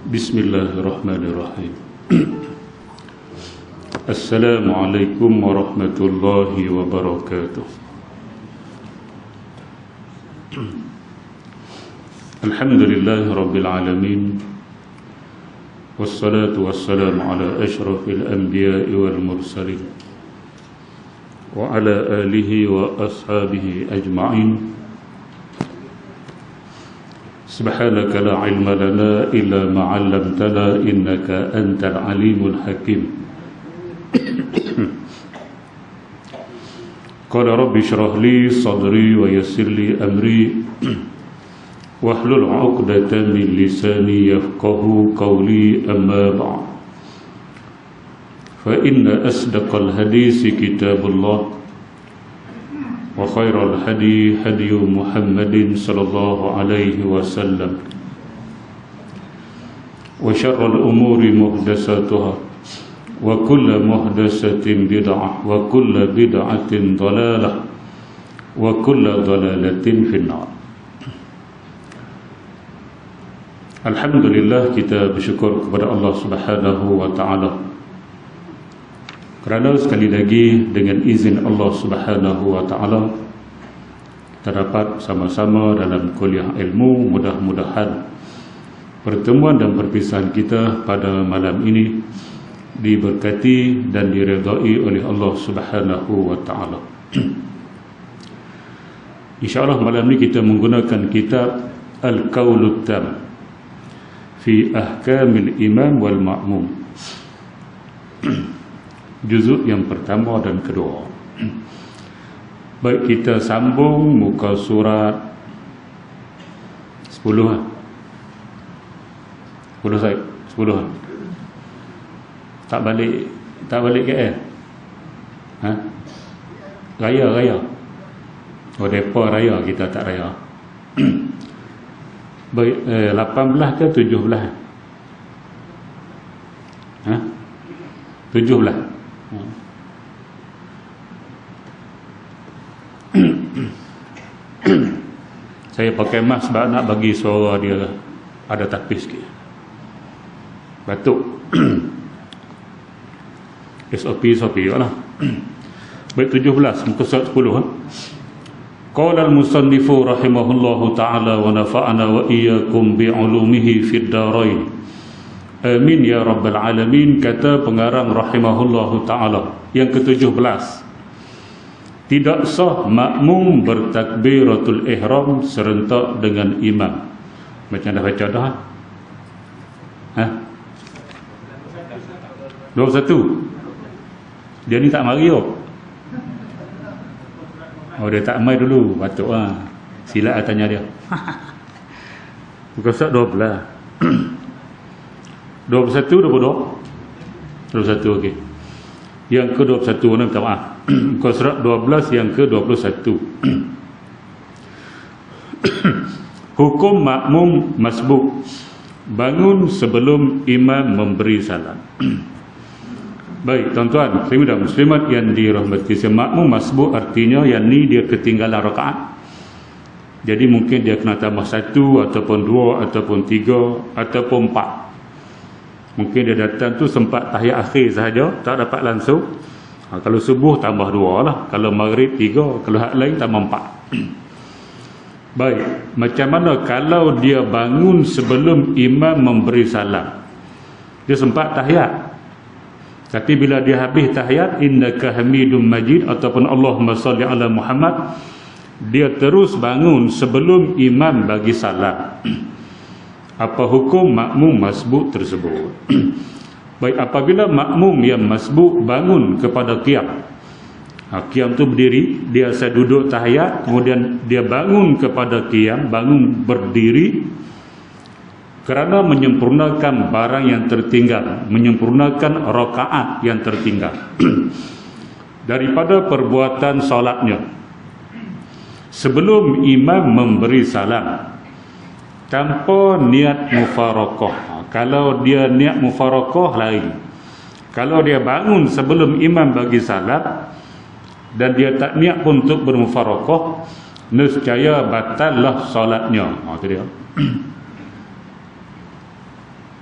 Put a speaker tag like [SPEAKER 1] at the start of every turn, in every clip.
[SPEAKER 1] Bismillahirrahmanirrahim. Assalamualaikum warahmatullahi wabarakatuh. Alhamdulillahi rabbil alamin. Wassalatu wassalamu ala ashrafil anbiya'i wal mursalin wa ala alihi wa ashabihi ajma'in. Subhanaka la ilma lana illa ma 'allamtana innaka antal alimul hakim. Qala rabbi shrah li sadri wa yassir li amri wahlul 'uqdatam min lisani yafqahu qawli, amma ba'd. Fa inna asdaqal hadisi kitabullah wa khairal hadi hadi Muhammadin sallallahu alaihi wasallam wa syarrul umuri muhdatsatuha wa kullu muhdatsatin bid'ah wa kullu bid'atin dhalalah wa kullu dhalalatin finnar. Alhamdulillah, kita bersyukur kepada Allah Subhanahu wa taala kerana sekali lagi dengan izin Allah Subhanahu wa taala kita dapat sama-sama dalam kuliah ilmu. Mudah-mudahan pertemuan dan perpisahan kita pada malam ini diberkati dan diredai oleh Allah Subhanahu wa taala. InsyaAllah malam ini kita menggunakan kitab Al-Qaulut Tam fi Ahkamil Imam wal Ma'mum, juzuk yang pertama dan kedua. Baik, kita sambung muka surat 10. 10 Said, 10. Tak balik KL. Ha? Raya. Oh, depa raya, kita tak raya. Baik, 18 ke 17? Ha? 17. Saya pakai mask sebab nak bagi suara dia ada tapis sikit. Batuk. SOP lah. Baik, 17 muka surat 10. Qala al-musannifu rahimahullahu ta'ala wa nafa'ana wa iyyakum bi'ulumihi fid darain. Amin ya rabbal alamin. Kata pengarang rahimahullahu ta'ala yang ke-17, tidak sah makmum bertakbiratul ihram serentak dengan imam. Macam dah baca dah? Ha? 21. Dia ni tak mari oh. Oh, dia tak mai dulu, batuk lah. Sila tanya dia. Bukan surat 12. 21, 22. 21, okey. Yang ke-21 ni minta maaf. Muka surat 12 yang ke-21. Hukum makmum masbuk, bangun sebelum imam memberi salam. Baik, tuan-tuan muslimin dan muslimat yang dirahmati, makmum masbuk artinya yang ni dia ketinggalan rakaat. Jadi mungkin dia kena tambah 1 ataupun 2 ataupun 3 ataupun 4. Mungkin dia datang tu sempat tahiyat akhir sahaja, tak dapat langsung. Kalau subuh tambah 2 lah, kalau maghrib 3, kalau hak lain tambah 4. Baik, macam mana kalau dia bangun sebelum imam memberi salam? Dia sempat tahiyat, tapi bila dia habis tahiyat innaka hamidum majid ataupun Allahumma salli ala Muhammad, dia terus bangun sebelum imam bagi salam. Apa hukum makmum masbuk tersebut? Baik, apabila makmum yang masbuk bangun kepada qiyam. Qiyam tu berdiri, dia asal duduk tahiyat, kemudian dia bangun kepada qiyam, bangun berdiri kerana menyempurnakan barang yang tertinggal, menyempurnakan rakaat yang tertinggal daripada perbuatan solatnya. Sebelum imam memberi salam tanpa niat mufaraqah. Kalau dia niat mufaraqah lain. Kalau dia bangun sebelum imam bagi salam dan dia tak niat pun untuk bermufaraqah, nescaya batallah solatnya. Itu dia.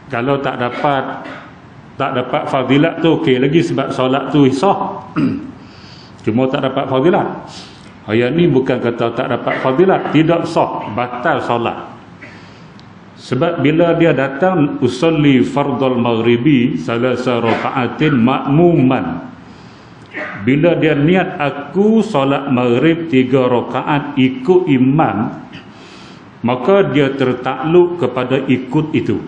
[SPEAKER 1] Kalau tak dapat fadilat tu okey lagi, sebab solat tu sah. Cuma tak dapat fadilat. Ayat ni bukan kata tak dapat fadilat, tidak sah, batal solat. Sebab bila dia datang usolli fardal maghribi salasa raka'atin ma'muman, bila dia niat aku solat maghrib 3 rakaat ikut imam, maka dia tertakluk kepada ikut itu.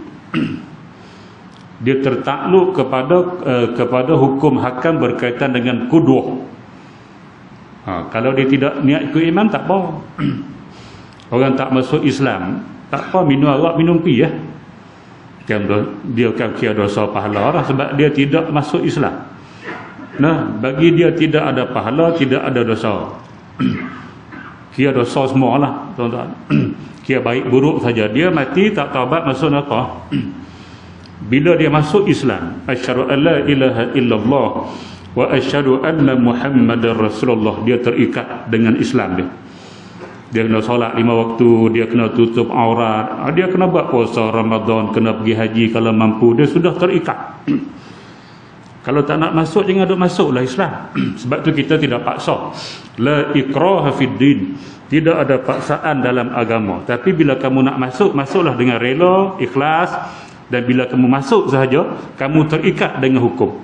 [SPEAKER 1] Dia tertakluk kepada hukum hakam berkaitan dengan qudwah. Kalau dia tidak niat ikut imam, tak apa. Orang tak masuk Islam, tak apa minum arak, minum pi ya. Dia akan kira dosa pahala lah, sebab dia tidak masuk Islam. Nah, bagi dia tidak ada pahala, tidak ada dosa. Kira dosa semua lah, tuan-tuan. Kira baik buruk saja. Dia mati tak taubat, masuk neraka. Bila dia masuk Islam, asyhadu an la ilaha illallah wa asyhadu anna Muhammadar Rasulullah, dia terikat dengan Islam dia. Dia kena solat 5 waktu, dia kena tutup aurat, dia kena buat puasa Ramadan, kena pergi haji kalau mampu, dia sudah terikat. Kalau tak nak masuk, jangan duk masuklah Islam. Sebab tu kita tidak paksa. La ikraha fid din. Tidak ada paksaan dalam agama. Tapi bila kamu nak masuk, masuklah dengan rela, ikhlas. Dan bila kamu masuk sahaja, kamu terikat dengan hukum.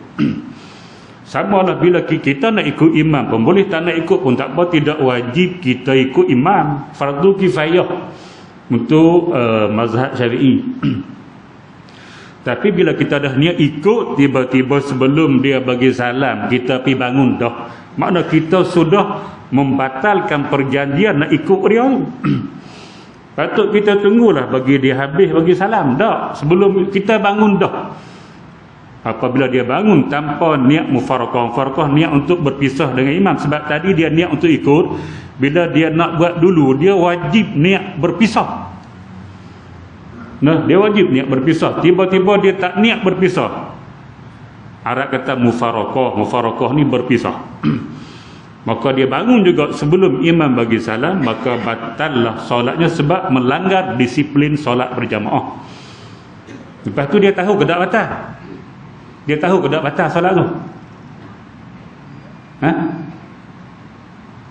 [SPEAKER 1] Sama lah bila kita nak ikut imam pun boleh, tak nak ikut pun tak apa. Tidak wajib kita ikut imam. Fardu kifayah untuk mazhab Syafi'i. Tapi bila kita dah niat ikut, tiba-tiba sebelum dia bagi salam kita pergi bangun dah, makna kita sudah membatalkan perjanjian nak ikut dia. Patut kita tunggulah bagi dia habis bagi salam dah, sebelum kita bangun dah. Apabila dia bangun tanpa niat mufaraqah, niat untuk berpisah dengan imam. Sebab tadi dia niat untuk ikut, bila dia nak buat dulu, dia wajib niat berpisah. Nah, dia wajib niat berpisah. Tiba-tiba dia tak niat berpisah. Arab kata mufaraqah ni berpisah. Maka dia bangun juga sebelum imam bagi salam, maka batallah solatnya sebab melanggar disiplin solat berjamaah. Lepas tu dia tahu ke tak batal? Dia tahu ke tak batal solat tu?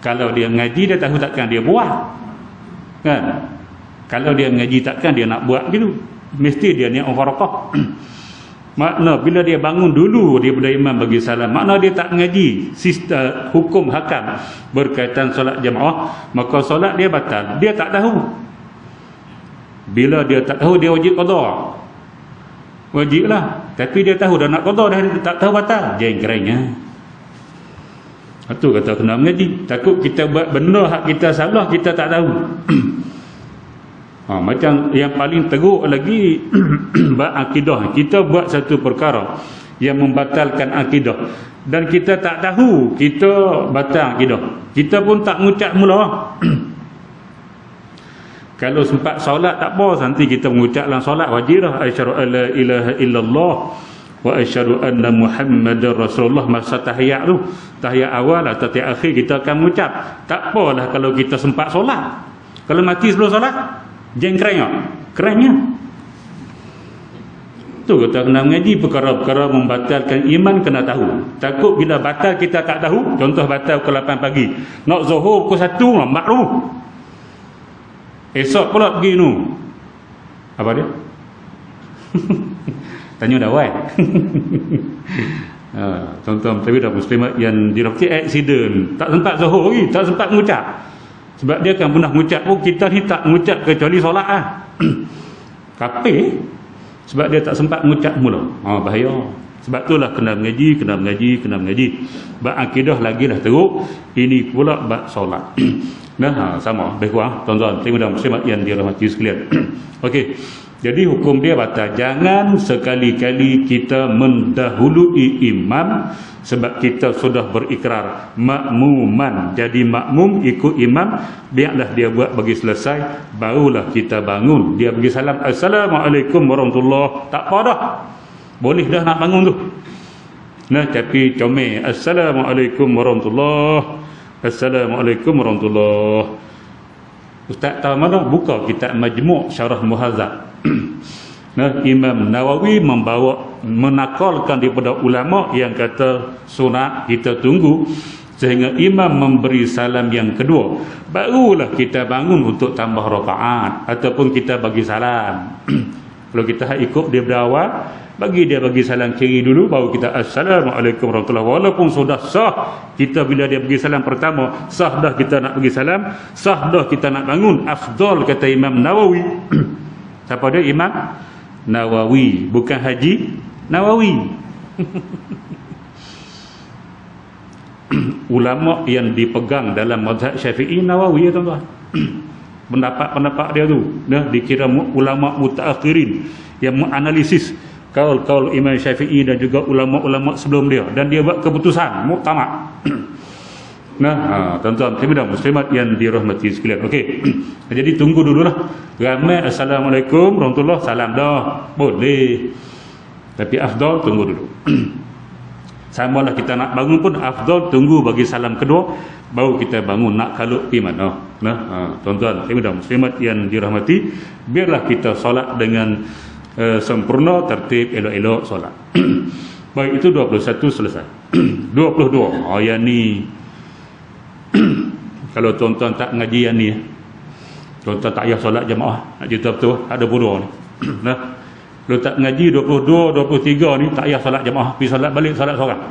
[SPEAKER 1] Kalau dia ngaji, dia tahu takkan dia buat. Kan? Kalau dia mengaji, takkan dia nak buat gitu. Mesti dia niat mufaraqah. Makna bila dia bangun dulu daripada imam bagi salam, makna dia tak mengaji sistem hukum hakam berkaitan solat jamaah, maka solat dia batal. Dia tak tahu. Bila dia tak tahu, dia wajib qada. Wajiblah. Tapi dia tahu dah nak qada, dah tak tahu batal. Jengkerengnya. Itu kata kena mengaji. Takut kita buat benda hak kita salah, kita tak tahu. Macam yang paling teruk lagi akidah. Kita buat satu perkara yang membatalkan akidah dan kita tak tahu kita batal akidah, kita pun tak mengucap mula. Kalau sempat solat tak apa, nanti kita mengucap dalam solat wajib dah, asyhadu an la ilaha illallah wa asyhadu anna Muhammadar Rasulullah. Masa tahiyat tu, tahiyat awal atau tahiyat akhir, kita akan mengucap. Tak apalah kalau kita sempat solat. Kalau mati sebelum solat, jengkrengnya, kerennya. Tu kata kena mengaji perkara-perkara membatalkan iman, kena tahu. Takut bila batal kita tak tahu. Contoh batal pukul 8 pagi, nak zuhur pukul 1 makruh. Esok pula pergi tu. Apa dia? Tanya dah wai. Contoh tapi dah muslimat yang dirahmati, accident, tak sempat zuhur lagi, tak sempat mengucap. Sebab dia kan pernah mengucap, kita ni tak mengucap kecuali solat lah. Kafir. Sebab dia tak sempat mengucap mula. Bahaya. Sebab itulah kena mengaji. Bab akidah lagi dah teruk. Ini pula bab solat. Nah, sama. Lebih kurang, tuan-tuan, terima kasih muslimat yang dirahmati sekalian. Okey. Jadi hukum dia batal. Jangan sekali-kali kita mendahului imam sebab kita sudah berikrar makmuman. Jadi makmum ikut imam, biarlah dia buat bagi selesai, barulah kita bangun. Dia bagi salam, assalamualaikum warahmatullahi. Tak apa dah. Boleh dah nak bangun tu. Nah, tapi comel, assalamualaikum warahmatullahi. Assalamualaikum warahmatullahi. Ustaz tahu mana? Buka kitab Majmu' Syarah Muhadzab. Nah, Imam Nawawi menakalkan daripada ulama yang kata sunat kita tunggu sehingga imam memberi salam yang kedua, barulah kita bangun untuk tambah rakaat ataupun kita bagi salam. Kalau kita ikut dia berawal, bagi salam kiri dulu, baru kita assalamualaikum warahmatullahi wabarakatuh. Walaupun sudah sah kita bila dia bagi salam pertama, sah dah kita nak bagi salam, sah dah kita nak bangun. Afdal kata Imam Nawawi. Siapa dia? Imam Nawawi, bukan Haji Nawawi. Ulama yang dipegang dalam mazhab Syafi'i Nawawi, ya tuan-tuan. Pendapat-pendapat dia tu dikira ulama mutaakhirin yang menganalisis kaul-kaul Imam Syafi'i dan juga ulama-ulama sebelum dia, dan dia buat keputusan muktamad. Tuan-tuan dan muslimat yang dirahmati sekalian. Okey. Jadi tunggu dululah. Ramai assalamualaikum warahmatullahi salam dah boleh. Tapi afdal tunggu dulu. Samalah kita nak bangun pun afdal tunggu bagi salam kedua baru kita bangun nak kalut pergi mana. Tuan-tuan dan muslimat yang dirahmati, biarlah kita solat dengan sempurna, tertib, elok-elok solat. Baik, itu 21 selesai. 22. Yang ni kalau tuan-tuan tak ngaji yang ni, tuan-tuan tak payah solat jemaah, nak cerita betul ada bodoh ni. Kalau tak ngaji 22, 23 ni tak payah solat jemaah, pergi solat balik, solat seorang.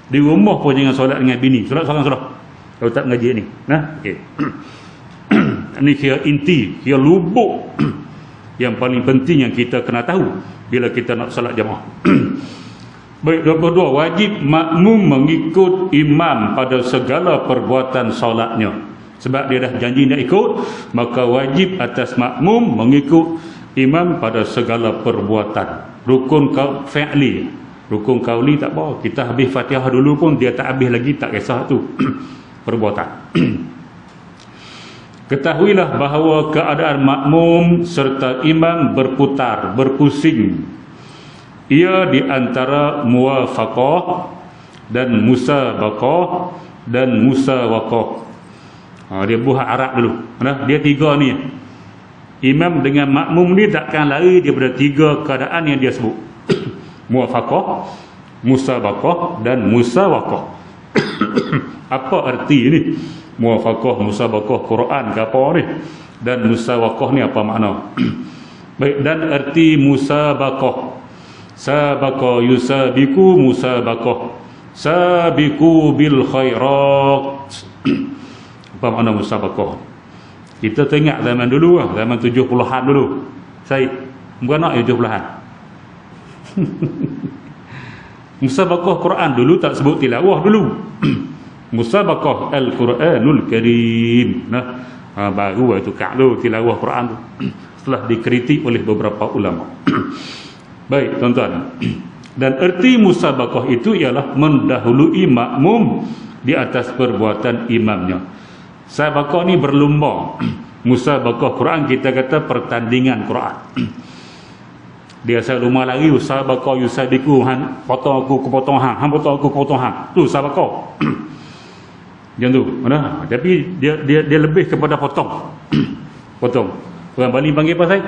[SPEAKER 1] Di rumah pun jangan solat dengan bini, solat seorang sudah. Kalau tak ngaji ni. Okey. Ini kira inti, kira lubuk yang paling penting yang kita kena tahu bila kita nak solat jemaah. Baik, 22. Wajib makmum mengikut imam pada segala perbuatan solatnya. Sebab dia dah janji nak ikut, maka wajib atas makmum mengikut imam pada segala perbuatan. Rukun fi'li, rukun qauli tak apa, kita habis Fatihah dulu pun dia tak habis lagi, tak kisah tu. Perbuatan. Ketahuilah bahawa keadaan makmum serta imam berputar, berpusing. Ia di antara muwafaqah dan musabaqah dan musawaqah. Dia buah Arab dulu. Dia tiga ni. Imam dengan makmum ni takkan lari daripada tiga keadaan yang dia sebut. Muwafaqah, musabaqah dan musawaqah. Apa arti ni? Muwafaqah, musabaqah Quran ke apa ni? Dan musawaqah ni apa makna? Baik, dan arti musabaqah. Sabaqa yusabiku musabaqah. Sabiku bil khairat. Apa makna musabaqah? Kita tengok zaman dulu lah, zaman 70-an dulu. Saya beranak 70-an. Musabaqah Quran dulu tak sebut tilawah dulu. Musabaqah Al-Quranul Karim. Baru itu kak tu tilawah Quran tu. Setelah dikritik oleh beberapa ulama. Baik, tuan-tuan. Dan erti musabaqah itu ialah mendahului makmum di atas perbuatan imamnya. Sabaqah ni berlumba. Musabaqah Quran kita kata pertandingan Quran. Dia asal rumah lari, sabaqah yusabiku, han potong aku ke potong hang, han potong aku ke potong hang. Tu sabaqah. Macam tu. Tapi dia lebih kepada potong. Potong. Orang Bali panggil apa saya?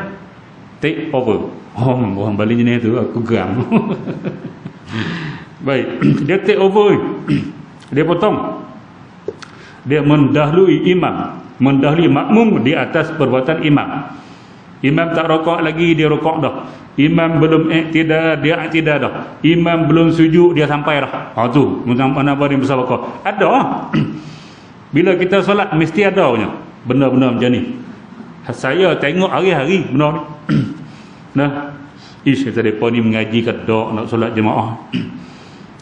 [SPEAKER 1] Take over. Orang Bali jenis tu aku geram. Baik, dia take over. Dia potong. Dia mendahului imam, mendahului makmum di atas perbuatan imam. Imam tak rokok lagi, dia rokok dah. Imam belum iktidal, dia iktidal dah. Imam belum sujud, dia sampai dah. Tu mana apa yang bersabaqah. Ada. Bila kita solat mesti ada punya benda-benda macam ni. Saya tengok hari-hari benda ni. Kata mereka ni mengaji ke tak nak solat jemaah.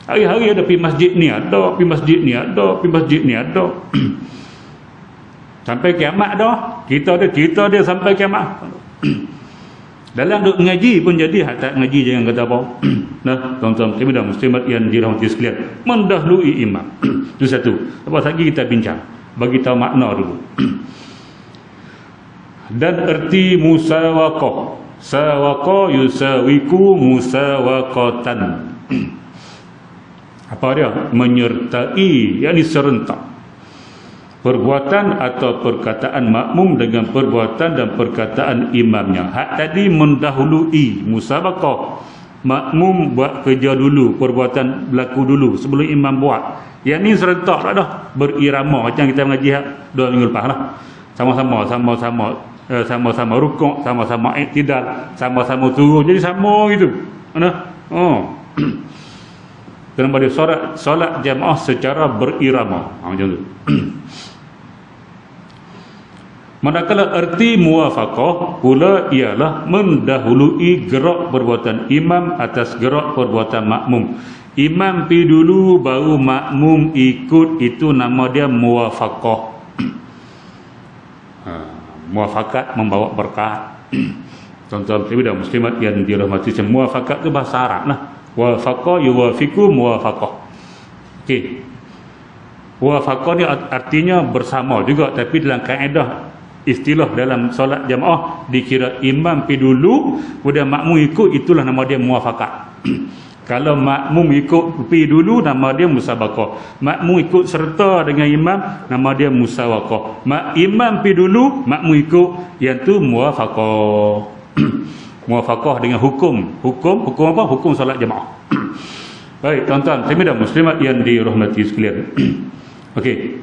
[SPEAKER 1] Hari-hari ada pergi masjid ni, ada pergi masjid ni, ada pergi masjid ni, ada. Sampai kiamat dah. Kita dia sampai kiamat. Dalam duk mengaji pun jadi, tak mengaji jangan kata apa. Tuan-tuan dan muslimat yang dirahmati sekalian, mendahului imam. Itu satu. Lepas lagi kita bincang, bagi tahu makna dulu. Dan erti musawaqah. Sawaqa yusawiku musawaqatan. Apa dia? Menyertai, yakni serentak. perbuatan atau perkataan makmum dengan perbuatan dan perkataan imamnya. Hak tadi mendahului musabaqah. Makmum buat kerja dulu, perbuatan berlaku dulu sebelum imam buat. Yang ni serentak tak dah, berirama macam kita mengaji 2 minggu lepas lah. Sama-sama rukuk, sama-sama iktidal, sama-sama turun, jadi sama gitu. Mana? Kenapa dia solat jamaah secara berirama, macam tu. Manakala erti muwafaqah pula ialah mendahului gerak perbuatan imam atas gerak perbuatan makmum. Imam pi dulu baru makmum ikut, itu nama dia muwafaqah. Muwafaqat membawa berkah. Tuan-tuan dan muslimat yang dirahmati sekalian, muwafaqat tu bahasa Arab lah. Wafaqa yuwafiqu muwafaqah. Okey. Muwafaqah ni artinya bersama juga, tapi dalam kaedah istilah dalam solat jamaah dikira imam pi dulu kemudian makmum ikut, itulah nama dia muwafaqat. Kalau makmum ikut pi dulu nama dia musabaqah, makmum ikut serta dengan imam nama dia musawaqah. Imam pi dulu makmum ikut, yang tu muwafaqah. Muwafaqah dengan hukum apa? Hukum solat jamaah. Baik tuan-tuan dan muslimat yang dirahmati sekalian. Okey.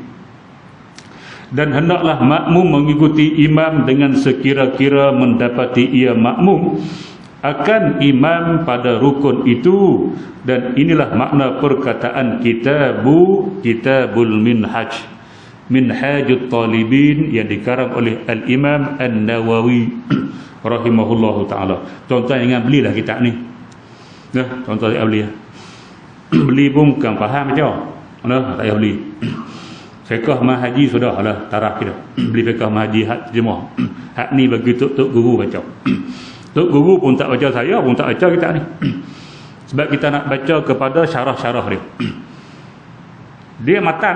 [SPEAKER 1] Dan hendaklah makmum mengikuti imam dengan sekira-kira mendapati ia makmum akan imam pada rukun itu. Dan inilah makna perkataan kitabul minhajut talibin yang dikarang oleh Al-Imam An-Nawawi rahimahullahu ta'ala. Tuan-tuan ingat belilah kitab ni. Tuan-tuan tak beli. Beli pun bukan faham macam tak payah beli. Fiqh Mahaji sudah lah taraf kita. Beli fiqh Mahaji hak terjemah. Hak ni bagi tok guru baca. Tok guru pun tak baca, saya pun tak baca kitab ni. Sebab kita nak baca kepada syarah-syarah dia. Dia matan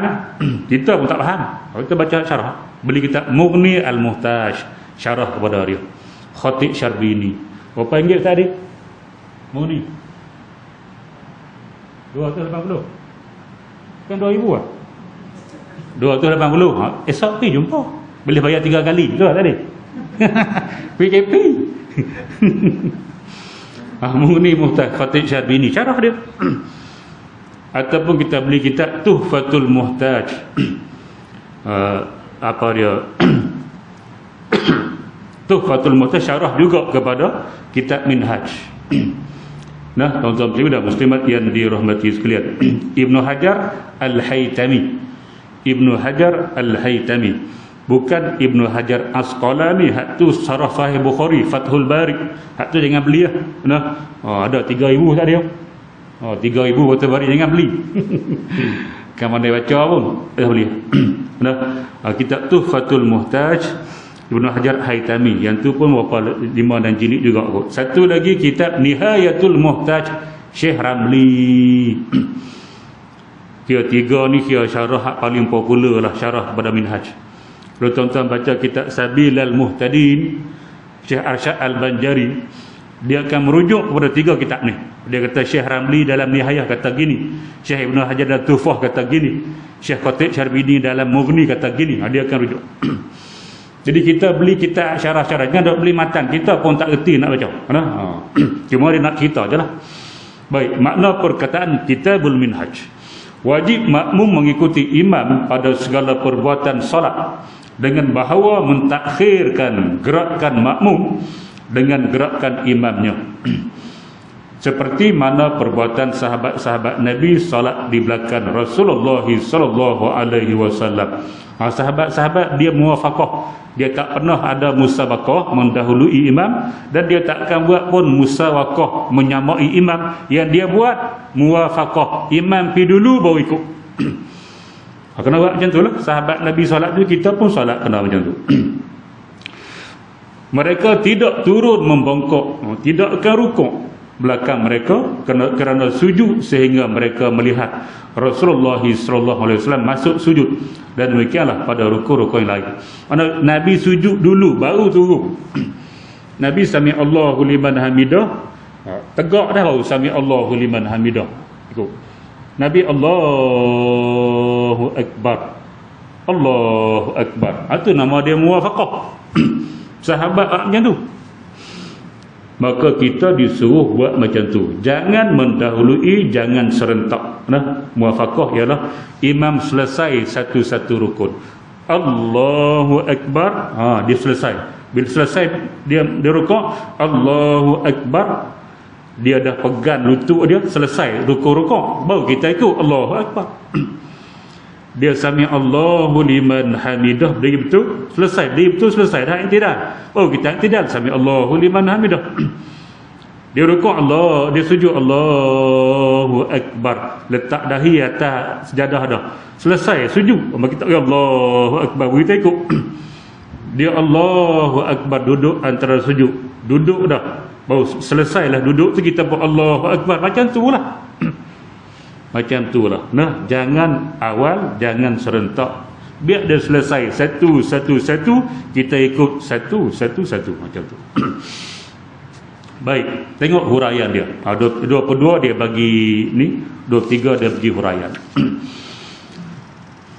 [SPEAKER 1] kita pun tak faham. Kalau kita baca syarah, beli kitab Mughni Al-Muhtaj, syarah kepada dia. Khatib Syarbini. Berapa ringgit tadi? Mughni 280. Kan 2000 ah? 280. Esok pergi jumpa. Boleh bayar 3 kali. Tu tadi. PKP. Mughni Muhtaj Khatib Syarbini, syarah dia. Ataupun kita beli kitab Tuhfatul Muhtaj. Apa dia? Tuhfatul Muhtaj syarah juga kepada kitab Minhaj. Nah, tuan-tuan dan muslimat yang dirahmati sekalian. Ibnu Hajar Al-Haytami, bukan Ibnu Hajar Asqalani. Hak tu syarah Sahih Bukhari, Fathul Bari. Hak tu jangan beli lah. Nah, ada 3,000 tadi. 3,000 Fathul Bari, jangan beli. Kan mana baca pun dah beli. Nah, kitab tu Fathul Muhtaj Ibnu Hajar Haytami, yang tu pun berapa 5 dan jilid juga kot. Satu lagi kitab Nihayatul Muhtaj Syekh Ramli. Kira-tiga ni kira syarah paling popular lah, syarah pada Minhaj. Kalau tuan-tuan baca kitab Sabilal Muhtadin Syekh Arsyad Al-Banjari, dia akan merujuk kepada 3 kitab ni. Dia kata Syekh Ramli dalam Nihayah kata gini, Syekh Ibnu Hajar dalam Tuhfah kata gini, Syekh Khatib Syarbini dalam Mughni kata gini. Dia akan rujuk. Jadi kita beli kitab syarah-syarah, jangan dok beli matan, kita pun tak erti nak baca. Cuma dia nak cerita je lah. Baik, makna perkataan Kitabul Minhaj. Wajib makmum mengikuti imam pada segala perbuatan solat, dengan bahawa mentakhirkan gerakan makmum dengan gerakan imamnya. Seperti mana perbuatan sahabat-sahabat Nabi salat di belakang Rasulullah sallallahu alaihi wasallam. Sahabat-sahabat dia muwafaqah, dia tak pernah ada musabaqah mendahului imam, dan dia tak akan buat pun musawaqah menyamai imam. Yang dia buat muwafaqah, imam pi dulu baru ikut. Kena buat macam tu lah. Sahabat Nabi salat tu, kita pun salat kena macam tu. Mereka tidak turun membongkok, tidak akan rukuk belakang mereka kerana sujud, sehingga mereka melihat Rasulullah sallallahu alaihi wasallam masuk sujud, dan demikianlah pada rukuk-rukuk yang lain. Nabi sujud dulu baru turun. Nabi sami Allahu liman hamidah, tegak dah baru sami Allahu liman hamidah ikut. Nabi Allahu akbar, Allahu Akbar. Itu nama dia muwafaqah. Sahabat macam tu. Maka kita disuruh buat macam tu. Jangan mendahului, jangan serentak. Nah, muwafaqah ialah imam selesai satu-satu rukun. Allahu Akbar. Dia selesai. Bila selesai dia rukuk, Allahu Akbar. Dia dah pegang lutut dia, selesai rukuk-rukuk, baru kita ikut Allahu Akbar. Dia sami Allahu liman hamidah, dia betul selesai, dia betul selesai dah iktidal. Oh, kita iktidal, sami Allahu liman hamidah. Dia rukuk Allah, dia sujud Allahu Akbar, letak dahi atas sejadah dah, selesai sujud, maka kita Allahu Akbar, kita ikut. Dia Allahu Akbar, duduk antara sujud, duduk dah, baru selesailah duduk tu kita buat Allahu Akbar. Macam tu lah. Macam tu lah. Nah, jangan awal, jangan serentak. Biar dia selesai satu, kita ikut satu. Macam tu. Baik, tengok huraian dia. 22 dia bagi ni, 23 dia bagi huraian.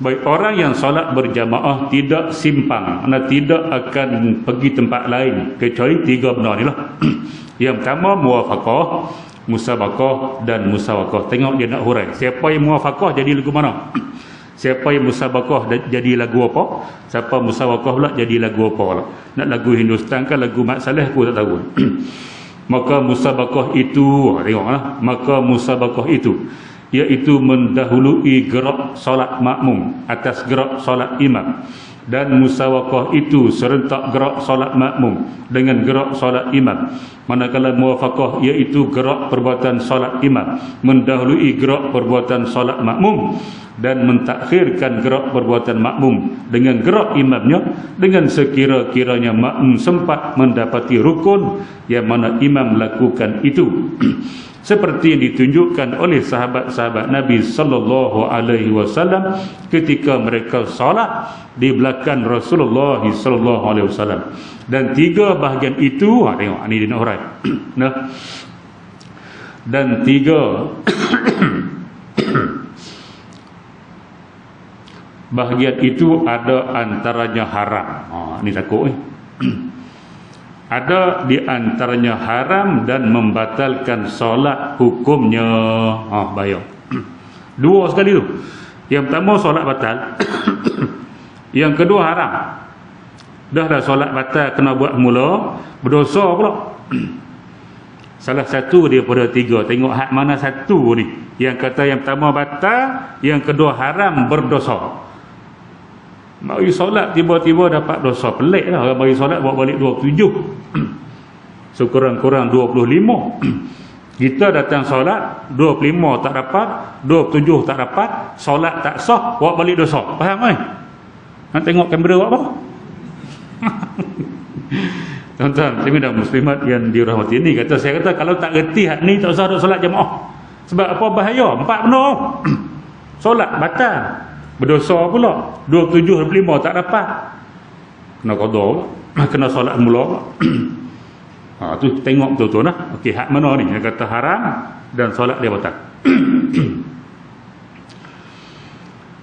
[SPEAKER 1] Baik, orang yang solat berjamaah tidak simpang, tidak akan pergi tempat lain kecuali 3 benda ni lah. Yang pertama muwafaqah, musabaqah dan musawaqah. Tengok dia nak hurai. Siapa yang muwafaqah jadi lagu mana? Siapa yang musabaqah jadi lagu apa? Siapa musawaqah pula jadi lagu apa pula? Nak lagu Hindustan ke lagu Mat Saleh aku tak tahu. Maka musabaqah itu, tengoklah, maka musabaqah itu iaitu mendahului gerak solat makmum atas gerak solat imam, dan musawaqah itu serentak gerak solat makmum dengan gerak solat imam. Manakala muwafaqah iaitu gerak perbuatan solat imam mendahului gerak perbuatan solat makmum dan mentakhirkan gerak perbuatan makmum dengan gerak imamnya, dengan sekira-kiranya makmum sempat mendapati rukun yang mana imam lakukan itu. Seperti yang ditunjukkan oleh sahabat-sahabat Nabi sallallahu alaihi wasallam ketika mereka solat di belakang Rasulullah sallallahu alaihi wasallam. Dan 3 bahagian itu, tengok ni dia nak hurai. Nah. Dan 3 bahagian itu ada antaranya haram. Ni takut ada di antaranya haram dan membatalkan solat hukumnya. Bayar 2 sekali tu. Yang pertama solat batal. Yang kedua haram. Dah solat batal kena buat mula, berdosa pula. Salah satu daripada 3. Tengok hak mana satu ni. Yang kata yang pertama batal, yang kedua haram, berdosa. Mari solat tiba-tiba dapat dosa, pelik lah. Orang mari solat buat balik 27. Sekurang-kurang 25. Kita datang solat 25 tak dapat, 27 tak dapat, solat tak sah, buat balik dosa. Faham kan? Nak tengok kamera buat apa? Tuan-tuan, muslimin muslimat yang dirahmati, ini kata, saya kata kalau tak reti hak ni tak usah ada solat jemaah. Sebab apa? Bahaya. 4 penuh. Solat batal, berdosa pula. 27, 25 tak dapat, kena qada pula, kena solat mula pula. Tu tengok betul-betul lah. Okey, hak mana ni? Yang kata haram dan solat dia batal.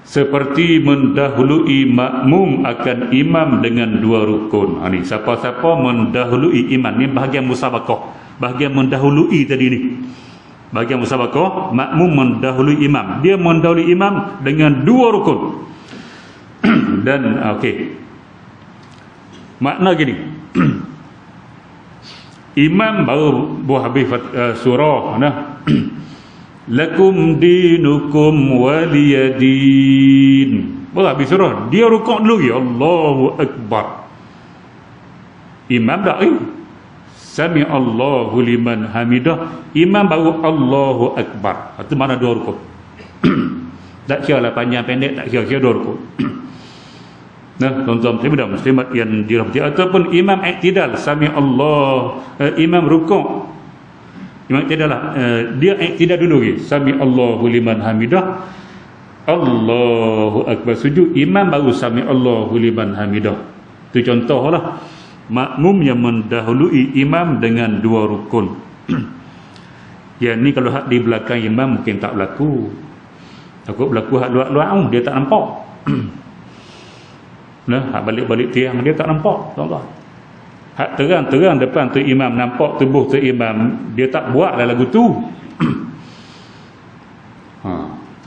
[SPEAKER 1] Seperti mendahului makmum akan imam dengan 2 rukun. Ni siapa-siapa mendahului imam, ni bahagian musabaqah, bahagian mendahului tadi ni. Bahagian musabaqah, makmum mendahului imam. Dia mendahului imam dengan 2 rukun. Dan okey, makna gini. Imam baru buah habis surah nah. Lakum dinukum waliyadin. Baru habis surah, dia rukuk dulu ya, Allahu Akbar. Imam dah Sami Allahu liman hamidah, imam baru Allahu Akbar. Itu mana 2 rukuk. Tak kira lah panjang pendek, tak kira 2 rukuk. Nah, tuan-tuan muslimat yang dirahmati, ataupun imam iktidal, sami Allah, imam rukuk, imam iktidal lah, dia iktidal dulu lagi, sami Allahu liman hamidah, Allahu Akbar, sujud, imam baru sami Allahu liman hamidah. Itu contohlah makmum yang mendahului imam dengan 2 rukun. Yang ni kalau hak di belakang imam mungkin tak berlaku. Takut berlaku hak luar-luar, dia tak nampak. Nah, hak balik-balik tiang dia tak nampak, tuan-tuan. Hak terang-terang depan tu imam, nampak tubuh tu imam, dia tak buat lah lagu tu.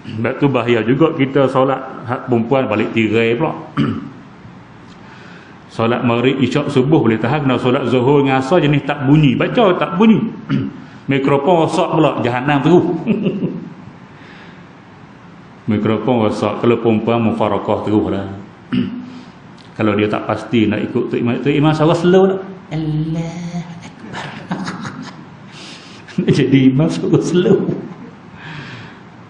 [SPEAKER 1] Sebab tu bahaya juga kita solat hak perempuan balik tirai pula. Solat maghrib, isyak, subuh boleh tahan, kena solat zuhur dengan asar jenis tak bunyi, baca tak bunyi. Mikrofon rosak pula, jahanam terus. Mikrofon rosak, kalau perempuan mufarakah terus lah. Kalau dia tak pasti nak ikut tu imam suara slow lah. Allah Akbar. Jadi imam suara slow.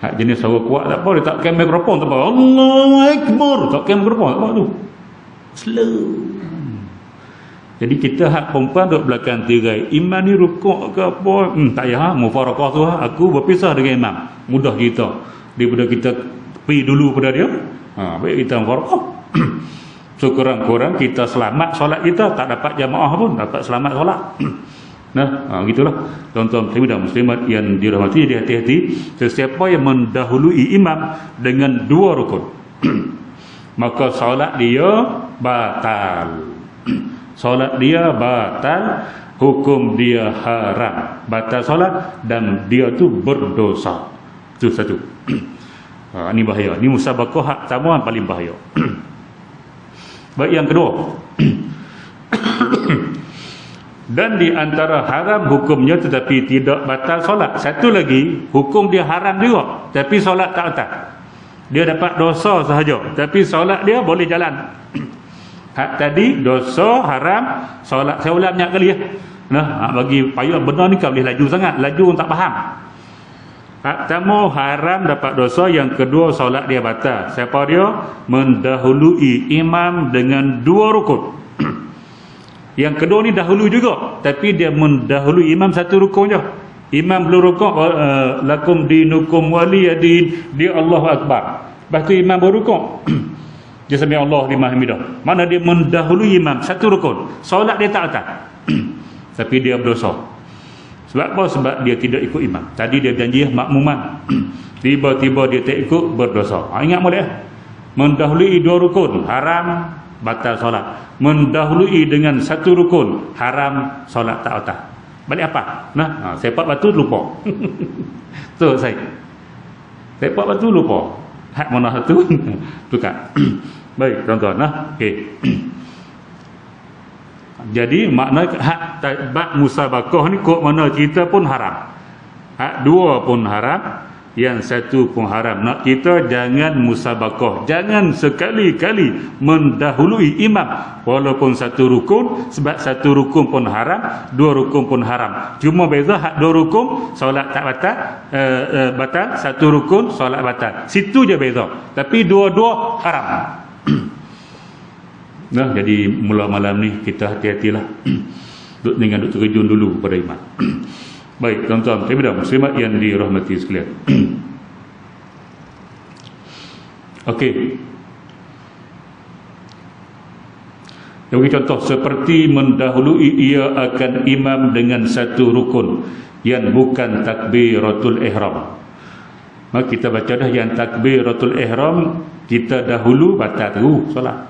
[SPEAKER 1] Hak jenis suara kuat tak apa, dia takkan mikrofon tak apa. Allahu Akbar, takkan mikrofon tak apa tu. Slow. Jadi kita hak perempuan duduk belakang tirai, imam ni rukuk ke apa, tak payah, mufarakah tu aku berpisah dengan imam, mudah kita daripada kita pergi dulu pada dia. Baik kita mufarakah. So kurang-kurang kita selamat solat kita, tak dapat jamaah pun dapat selamat solat. Nah, gitulah tuan-tuan muslimin dan muslimat yang dirahmati. Jadi hati-hati sesiapa yang mendahului imam dengan dua rukun maka solat dia batal. Solat dia batal, hukum dia haram, batal solat dan dia tu berdosa. Itu satu. Ini bahaya. Ini musabaqah hak tamuan paling bahaya. Baik, yang kedua. Dan di antara haram hukumnya tetapi tidak batal solat. Satu lagi, hukum dia haram juga tapi solat tak batal. Dia dapat dosa sahaja tapi solat dia boleh jalan. Hak tadi dosa haram, solat saya ulang banyak kali ya. Nah, bagi payah benar ni kau boleh laju sangat, laju tak faham. Hak pertama haram dapat dosa, yang kedua solat dia batal. Siapa dia? Mendahului imam dengan dua rukun. Yang kedua ni dahulu juga tapi dia mendahului imam satu rukun je. Imam belum rukuk, lakum dinukum waliyadin, dia Allahu Akbar. Lepas tu imam berrukuk. Dia sami Allah liman hamidah. Mana dia mendahului imam satu rukun. Solat dia tak batal. Tapi dia berdosa. Sebab apa? Sebab dia tidak ikut imam. Tadi dia janji makmuman. Tiba-tiba dia tak ikut, berdosa. Ingat boleh? Mendahului dua rukun haram, batal solat. Mendahului dengan satu rukun haram, solat tak batal. Balik apa? Nah, sepak batu lupa. Tu saya. Sepak batu lupa. Hak mana satu? Tukar. Baik, tuan-tuan. Nah, okey. Jadi makna hak bab musabaqah ni kok mana kita pun haram. Hak dua pun haram, yang satu pun haram. Nak kita jangan musabaqah, jangan sekali-kali mendahului imam walaupun satu rukun, sebab satu rukun pun haram, dua rukun pun haram. Cuma beza hak dua rukun solat tak batal, batal, satu rukun solat batal. Situ je beza. Tapi dua-dua haram. Nah, jadi mula malam ni kita hati-hatilah. Dengan duk terjun dulu pada imam. Baik, tuan-tuan, dan muslimat yang dirahmati sekalian. Okey. Bagi contoh, seperti mendahului ia akan imam dengan satu rukun yang bukan takbiratul ihram. Maka kita baca dah yang takbiratul ihram kita dahulu batal terus solat.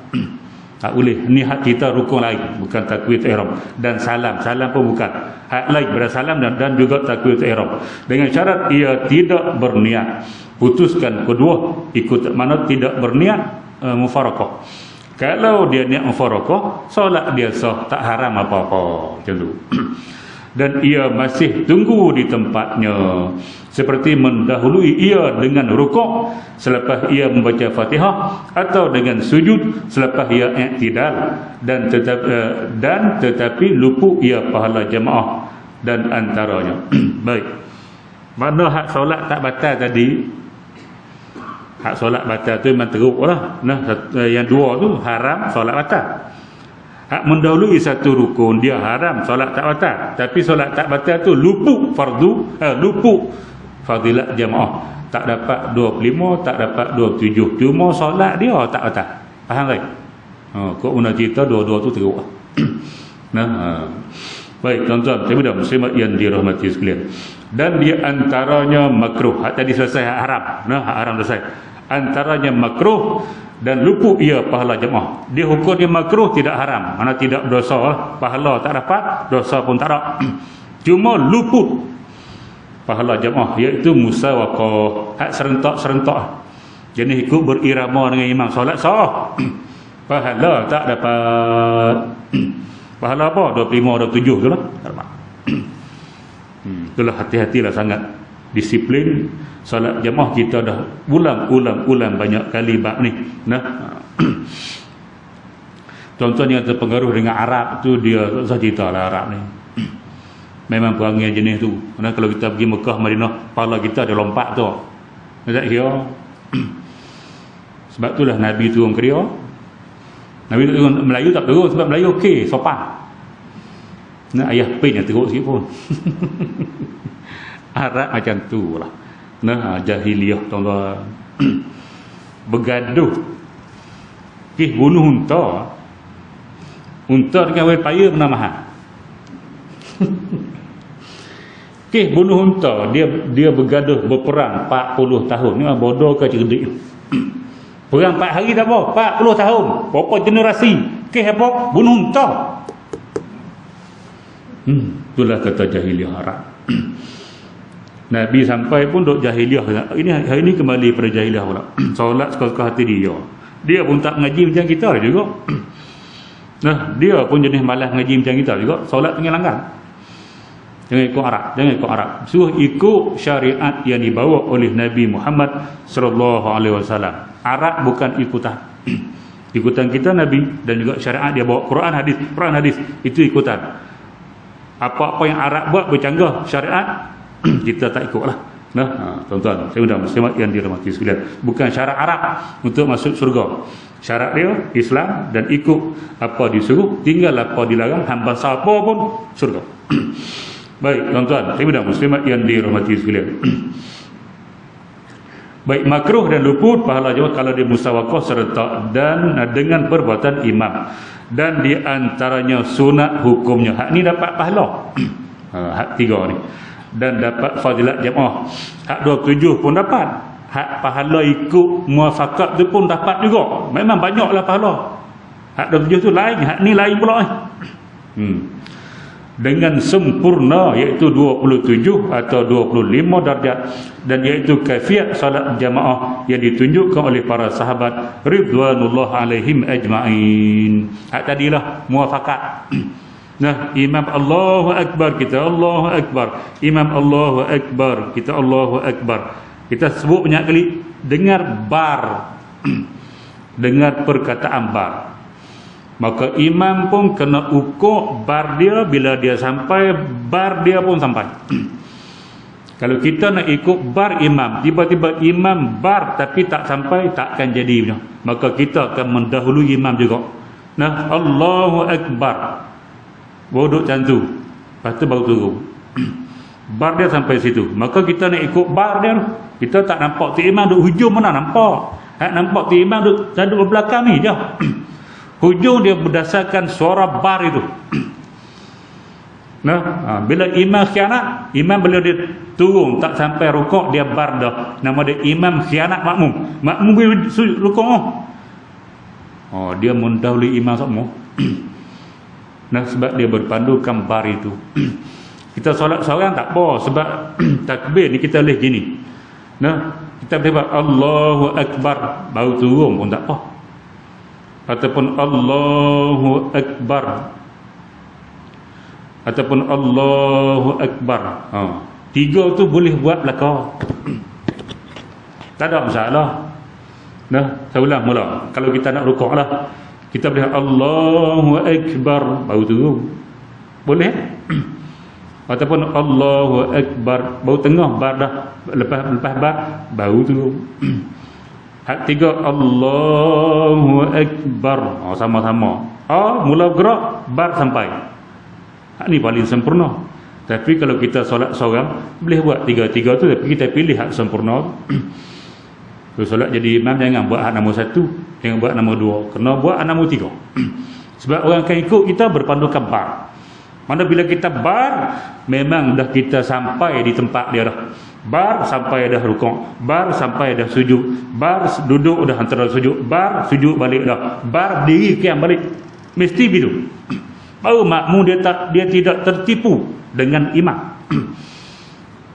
[SPEAKER 1] Tak boleh. Ni hak kita rukun lain, bukan takbiratul ihram. Dan salam pun bukan. Hak lain pada salam dan juga takbiratul ihram. Dengan syarat ia tidak berniat. Putuskan kedua, ikut mana tidak berniat mufarakah. Kalau dia niat mufarakah, solat dia sah, tak haram apa-apa. Macam tu. Dan ia masih tunggu di tempatnya, seperti mendahului ia dengan rukuk selepas ia membaca Fatihah, atau dengan sujud selepas ia i'tidal, dan tetapi luput ia pahala jemaah dan antaranya. Baik. Mana hak solat tak batal tadi? Hak solat batal tu memang teruklah. Nah, yang dua tu haram, solat batal. Hak mendahului satu rukun dia haram, solat tak batal. Tapi solat tak batal tu luput fardu, luput fadilat jamaah. Tak dapat 25, tak dapat 27. Cuma solat dia tak batal. Faham tak? Kok guna cerita dua-dua tu teruk. Nah, baik tuan-tuan, dan muslimat yang dirahmati sekalian. Dan di antaranya makruh. Hak tadi selesai hak haram. Nah, hak haram selesai. Antaranya makruh dan luput ia pahala jemaah. Dia hukum dia makruh, tidak haram, mana tidak berdosa lah. Pahala tak dapat, dosa pun tak ada. Cuma luput pahala jemaah, iaitu musawaqah, hak serentak-serentak. Jenis ikut berirama dengan imam, solat sah. Pahala tak dapat. Pahala apa? 25, 27 tu lah. Tak dapat. Itulah, hati-hatilah sangat. Disiplin solat jemaah kita dah ulang banyak kali bab ni. Nah. Contohnya yang terpengaruh dengan Arab tu, dia tak usah cerita lah Arab ni. Memang perangai jenis tu. Karena kalau kita pergi Mekah, Madinah, pahala kita ada lompat tu. Tak kira. Sebab itulah Nabi turun ke dia. Nabi turun Melayu tak teruk, sebab Melayu okey, sopan. Nah, ayah pin yang teruk sikit pun. Arab macam tu lah. Nah, jahiliah tuan-tuan. Bergaduh. Bunuh unta. Unta dengan wayang paya pernah mahal. Bunuh unta, dia bergaduh berperang 40 tahun. Ni bodoh ke cerdik. Perang 4 hari tak apa, 40 tahun. Berapa generasi? Apa? Bunuh unta. Itulah kata jahiliah Arab. Nabi sampai pun duk jahiliah. Ini hari ini kembali pada jahiliah pula. Solat suka-suka hati dia. Dia pun tak ngaji macam kita juga. Nah, dia pun jenis malas ngaji macam kita juga. Solat tengah langgar. Jangan ikut Arab, jangan ikut Arab. Suruh ikut syariat yang dibawa oleh Nabi Muhammad sallallahu alaihi wasallam. Arab bukan ikutan. Ikutan kita Nabi, dan juga syariat dia bawa Quran hadis itu ikutan. Apa-apa yang Arab buat bercanggah syariat, kita tak ikutlah. Nah, tuan-tuan, saya undang muslimat yang dirahmati sekalian, bukan syarat Arab untuk masuk surga. Syarat dia Islam, dan ikut apa disuruh, tinggal apa dilarang, hamba siapa pun surga. Baik, tuan-tuan, saya undang muslimat yang dirahmati sekalian. Baik, makruh dan luput pahala jemaah kalau dia musawaqah serentak dan dengan perbuatan imam. Dan di antaranya sunat hukumnya. Hak ni dapat pahala. Hak 3 ni. Dan dapat fadilat jemaah. Hak 27 pun dapat. Hak pahala ikut muafakat tu pun dapat juga. Memang banyaklah pahala. Hak 27 tu lain, hak ni lain pula. Dengan sempurna, iaitu 27 atau 25 darjat, dan iaitu kaifiat salat jamaah yang ditunjukkan oleh para sahabat ridwanullah alaihim ajma'in. Hak tadilah muafakat. Nah, imam Allahu akbar, kita Allahu akbar, imam Allahu akbar, kita Allahu akbar. Kita sebut banyak kali, dengar bar. Dengar perkataan bar. Maka imam pun kena ukur bar dia, bila dia sampai, bar dia pun sampai. Kalau kita nak ikut bar imam, tiba-tiba imam bar tapi tak sampai, takkan jadi punya. Maka kita akan mendahului imam juga. Nah, Allahu akbar, bodok macam tu, lepas tu baru turun. Bar dia sampai situ, maka kita nak ikut bar dia. Kita tak nampak tu imam duk hujung, mana nampak. Hak nampak tu imam duk belakang ni je. Hujung dia berdasarkan suara bar itu. Nah, bila imam khianat, imam bila dia turun tak sampai rukuk, dia bar dah. Nama dia imam khianat makmum. Makmum bila rukuk, dia mendahului imam semua. Nah, sebab dia berpandukan bar itu. Kita solat seorang tak apa, sebab takbir ni kita boleh gini. Nah, kita boleh Allahu akbar, baru turun pun tak apa. Ataupun Allahu akbar, ataupun Allahu akbar. 3 tu boleh buat belakang. Tak ada masalah. Nah, saya ulang mula. Kalau kita nak rukuk lah, kita boleh Allahu akbar, baru turun. Boleh? Ataupun Allahu akbar, baru tengah bar dah, lepas bar baru turun. Hak 3 Allahu akbar, sama-sama. Mula gerak, bar sampai. Hak ni paling sempurna. Tapi kalau kita solat seorang, boleh buat 3-3 tu, tapi kita pilih hak sempurna. Kalau solat jadi imam, jangan buat hak nombor 1, jangan buat nombor 2, kena buat hak nombor 3. Sebab orang akan ikut kita berpandukan bar. Mana bila kita bar, memang dah kita sampai di tempat dia dah. bar sampai dah rukuk, bar sampai dah sujud, bar duduk dah antara sujud, bar sujud balik dah, bar diri qiyam balik. Mesti begitu. Baru makmum dia tidak tertipu dengan imam.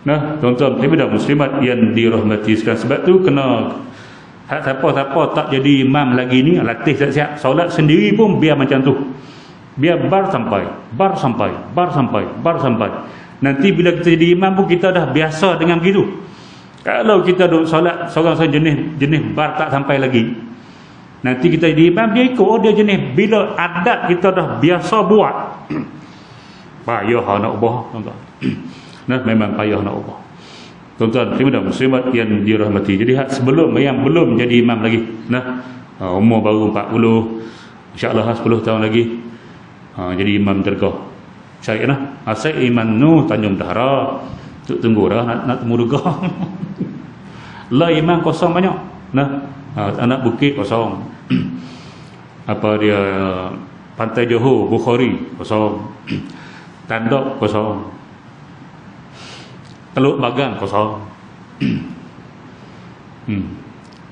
[SPEAKER 1] Nah, tuan-tuan dan muslimat yang dirahmati sekalian, sebab tu kena siapa-siapa tak jadi imam lagi ni, latih siap-siap solat sendiri pun biar macam tu. Biar bar sampai, bar sampai, bar sampai, bar sampai. Nanti bila kita jadi imam pun kita dah biasa dengan begitu. Kalau kita duduk solat seorang jenis bar tak sampai lagi, nanti kita jadi imam, dia ikut, oh dia jenis. Bila adat kita dah biasa buat, payah nak ubah, tuan-tuan. Nah, memang payah nak ubah. Tuan-tuan dan muslimat yang dirahmati. Jadi sebelum yang belum jadi imam lagi, nah, umur baru 40, insya-Allah 10 tahun lagi, jadi imam dergah. Saya nah, asal imam Nuh Tanjung Dahara. Tunggu dah nak temu dergah. Lah imam kosong banyak. Nah, anak bukit kosong. Apa dia, Pantai Johor Bukhari kosong. Tandok kosong. Teluk Bagang kosong.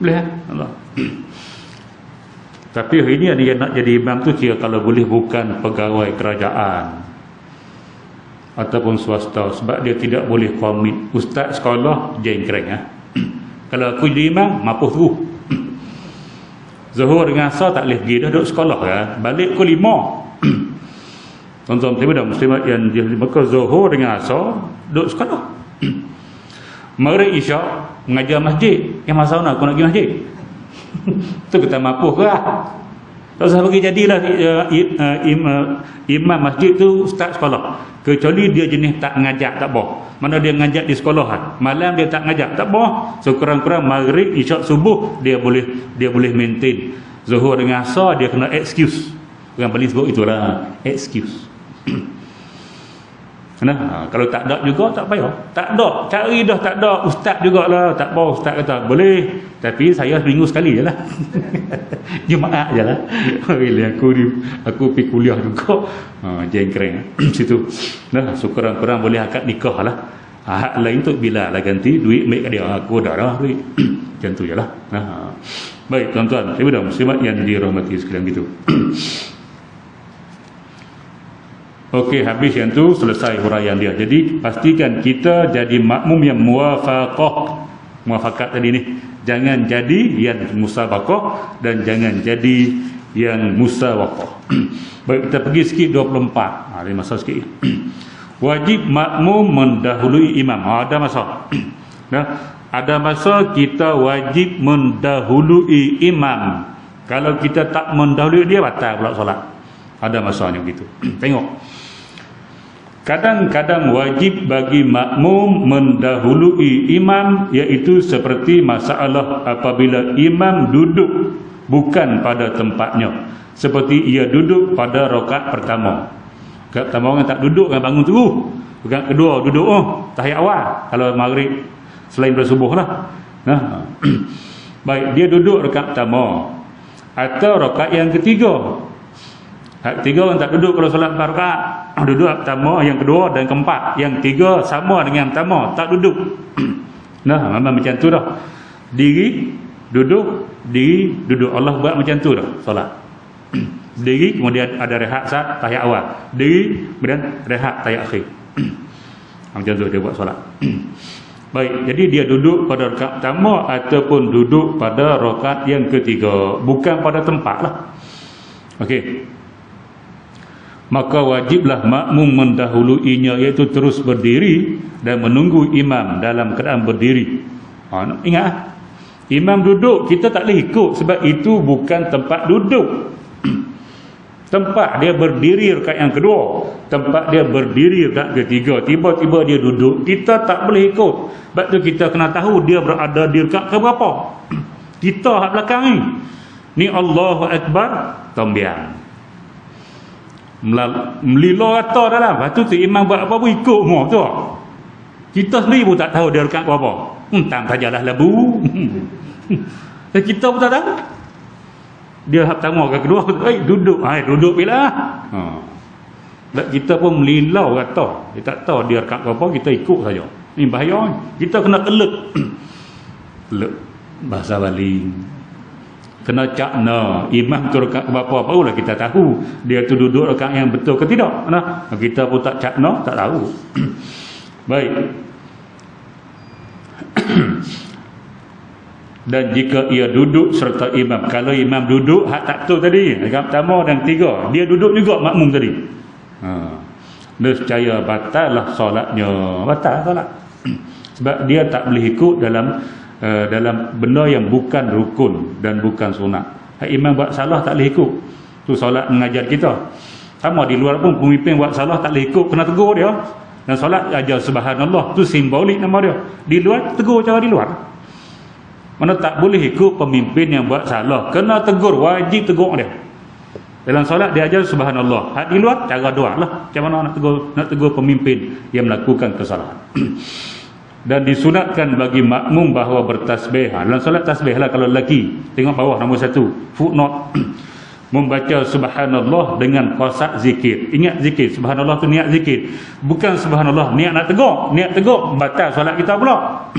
[SPEAKER 1] Boleh Allah. Tapi hari ini ada yang nak jadi imam tu kira kalau boleh bukan pegawai kerajaan ataupun swasta, sebab dia tidak boleh komit. Ustaz sekolah jengkreng Kalau aku jadi imam, mapuh terus. Zuhur dengan asar tak boleh pergi dah duduk sekolah kan. Balik pukul 5. Tuan-tuan dan muslimat yang maka zuhur dengan asar duduk sekolah. Maghrib isyak mengajar masjid. Yang masa mana aku nak pergi masjid? Tu kita mapuh ke? Tak usah bagi jadilah imam masjid tu ustaz sekolah. Kecuali dia jenis tak ngajak, tak boh. Mana dia ngajak di sekolahan, malam dia tak ngajak, tak boh. So kurang-kurang maghrib, isyak, subuh dia boleh maintain. Zuhur dengan asar dia kena excuse. Orang Bali sebut itulah excuse. Nah, kalau tak ada juga tak payah. Tak ada, cari dah tak ada ustaz jugalah. Tak apa, ustaz kata boleh, tapi saya seminggu sekali je lah. Jumaat je lah. Bila aku pergi kuliah juga, jengkreng situ. Nah, kurang-kurang boleh akad nikah lah. Hak lain tu bila lah ganti duit baik dia, aku dah dah duit. Macam tu je lah. Nah, baik tuan-tuan dan muslimat yang dirahmati sekalian gitu. Okey, habis yang tu selesai huraian dia. Jadi pastikan kita jadi makmum yang muafakat tadi ni. Jangan jadi yang musabaqah dan jangan jadi yang musawaqah. Baik, kita pergi sikit 24. Ada masa sikit. Wajib makmum mendahului imam. Ada masa. Nah, ada masa kita wajib mendahului imam. Kalau kita tak mendahului dia, batal pula solat. Ada masanya begitu. Tengok. Kadang-kadang wajib bagi makmum mendahului imam, iaitu seperti masalah apabila imam duduk bukan pada tempatnya, seperti ia duduk pada rakaat pertama. Rakaat pertama orang tak duduk, kan bangun terus. Rakaat kedua duduk tahiyat awal kalau maghrib selain bersubuh lah. Nah, baik, dia duduk rakaat pertama atau rakaat yang ketiga. Tiga orang tak duduk kalau solat 4 rakaat. Duduk pertama, yang kedua dan keempat. Yang tiga sama dengan pertama, tak duduk. Nah, memang macam tu dah. Diri, duduk, diri, duduk. Allah buat macam tu dah solat. Diri, kemudian ada rehat saat tahiyat awal. Diri, kemudian rehat tahiyat akhir. Macam tu dia buat solat. Baik, jadi dia duduk pada rakaat pertama ataupun duduk pada rakaat yang ketiga, bukan pada tempat lah. Okey. Maka wajiblah makmum mendahuluinya, iaitu terus berdiri dan menunggu imam dalam keadaan berdiri. Ingat, imam duduk, kita tak boleh ikut sebab itu bukan tempat duduk. Tempat dia berdiri rakaat yang kedua, tempat dia berdiri rakaat ketiga, tiba-tiba dia duduk, kita tak boleh ikut. Sebab tu kita kena tahu dia berada di rakaat ke berapa. Kita hak belakang ni Allahu Akbar, tombiang melilo rata dalam. Lepas tu imam buat apa pun ikut semua tu. Kita sendiri pun tak tahu dia rakaat berapa. Entang sajalah labu. Kita pun tak tahu. Dia hak pertama ke kedua, duduk. Duduk bila. Sebab kita pun melilau rata. Kita tak tahu dia rakaat berapa, kita ikut saja. Ni bahaya. Kita kena alert. Alert bahasa Bali. Kena cakna imam tu rakaat berapa, barulah kita tahu dia tu duduk rakaat yang betul ke tidak. Nah, kita pun tak cakna, tak tahu. Baik. Dan jika ia duduk serta imam, kalau imam duduk hak tak betul tadi, rakaat pertama dan tiga, dia duduk juga makmum tadi. Nescaya batal lah solatnya. Batal solat. Sebab dia tak boleh ikut dalam benda yang bukan rukun dan bukan sunat. Imam buat salah tak boleh ikut. Tu solat mengajar kita. Sama di luar pun pemimpin buat salah tak boleh ikut, kena tegur dia. Dan solat ajar subhanallah, tu simbolik nama dia. Di luar tegur cara di luar. Mana tak boleh ikut pemimpin yang buat salah, kena tegur, wajib tegur dia. Dalam solat dia ajar subhanallah. Di luar cara doa lah. Macam mana nak tegur pemimpin yang melakukan kesalahan. Dan disunatkan bagi makmum bahawa bertasbih. Dalam solat tasbih lah kalau lelaki. Tengok bawah nombor 1 footnote. Membaca subhanallah dengan qasak zikir. Ingat zikir, subhanallah tu niat zikir, bukan subhanallah niat nak tegur. Niat tegur batal solat kita pula.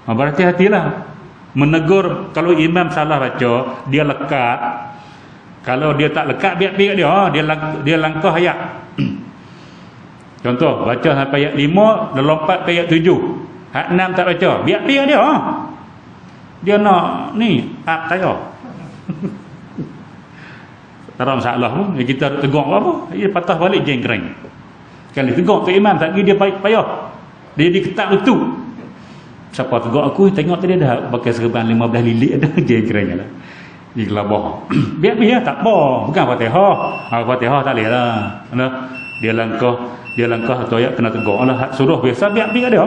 [SPEAKER 1] Berhati-hatilah menegur. Kalau imam salah baca, dia lekat. Kalau dia tak lekat, biar dia langkah ayat. Contoh, baca sampai ayat 5, dah lompat ke ayat 7. Ayat 6 tak baca, biar dia. Dia nak ni, saya. Tak ada masalah pun. Kita tegur apa? Dia patah balik jengkreng. Kali tegur tu imam, tak pergi dia payah. Dia diketak betul. Siapa tegur aku, tengok tadi dah pakai serban 15 lilit ada jengkreng lah. Di gelabah. Biar tak apa. Bukan Fatihah. Fatihah tak boleh lah. Dia langkah atau ayat kena tegur lah. Suruh biasa biar dia.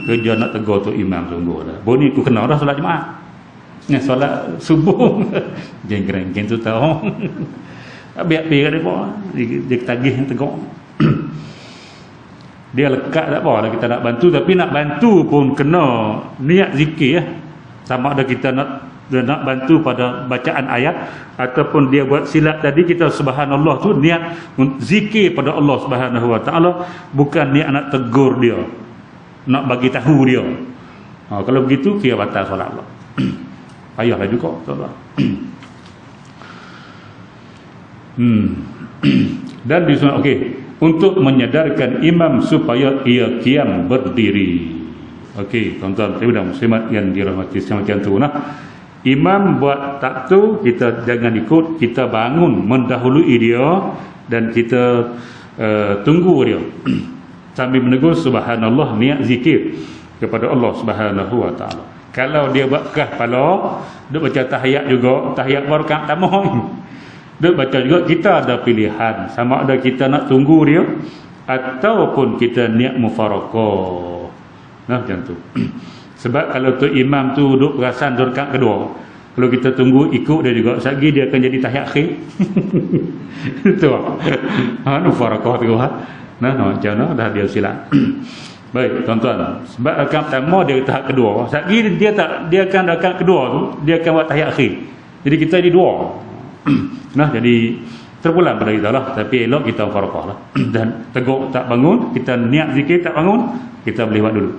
[SPEAKER 1] Kerja nak tegur tu imam sungguh dah. Boni aku kena dah solat Jumaat. Solat subuh. Jengkreng tu tahu. Biar dia pun. Dia tagih tegur. Dia lekat tak apa lah kita nak bantu. Tapi nak bantu pun kena niat zikir. Sama ada kita nak bantu pada bacaan ayat ataupun dia buat silap tadi, kita subhanallah tu niat zikir pada Allah Subhanahu wa taala, bukan niat nak tegur dia, nak bagi tahu dia. Kalau begitu kira batal solat Allah. Payahlah juga solat. Dan disunat untuk menyadarkan imam supaya ia qiyam berdiri. Tuan-tuan dan muslimat yang dirahmati semacam tu nah. Imam buat tak tu, kita jangan ikut, kita bangun mendahului dia dan kita tunggu dia sambil menegur subhanallah, niat zikir kepada Allah Subhanahu wa taala. Kalau dia buat kah kepala, dia baca tahiyat juga, tahiyat rakaat pertama. Dia baca juga, kita ada pilihan sama ada kita nak tunggu dia ataupun kita niat mufaraqah. Nah, macam tu. Sebab kalau tu imam tu duduk perasan rakaat kedua, kalau kita tunggu ikut dia juga, sekali dia akan jadi tahiyat akhir. Itu mufaraqah tu. Macam mana dah dia silap. Baik tuan-tuan, sebab rakaat pertama dia tahap kedua, sekali dia akan rakaat kedua tu dia akan buat tahiyat akhir. Jadi kita jadi dua. Jadi terpulang pada kita lah. Tapi elok kita mufaraqah lah. Dan tegur tak bangun, kita niat zikir tak bangun, kita boleh buat dulu.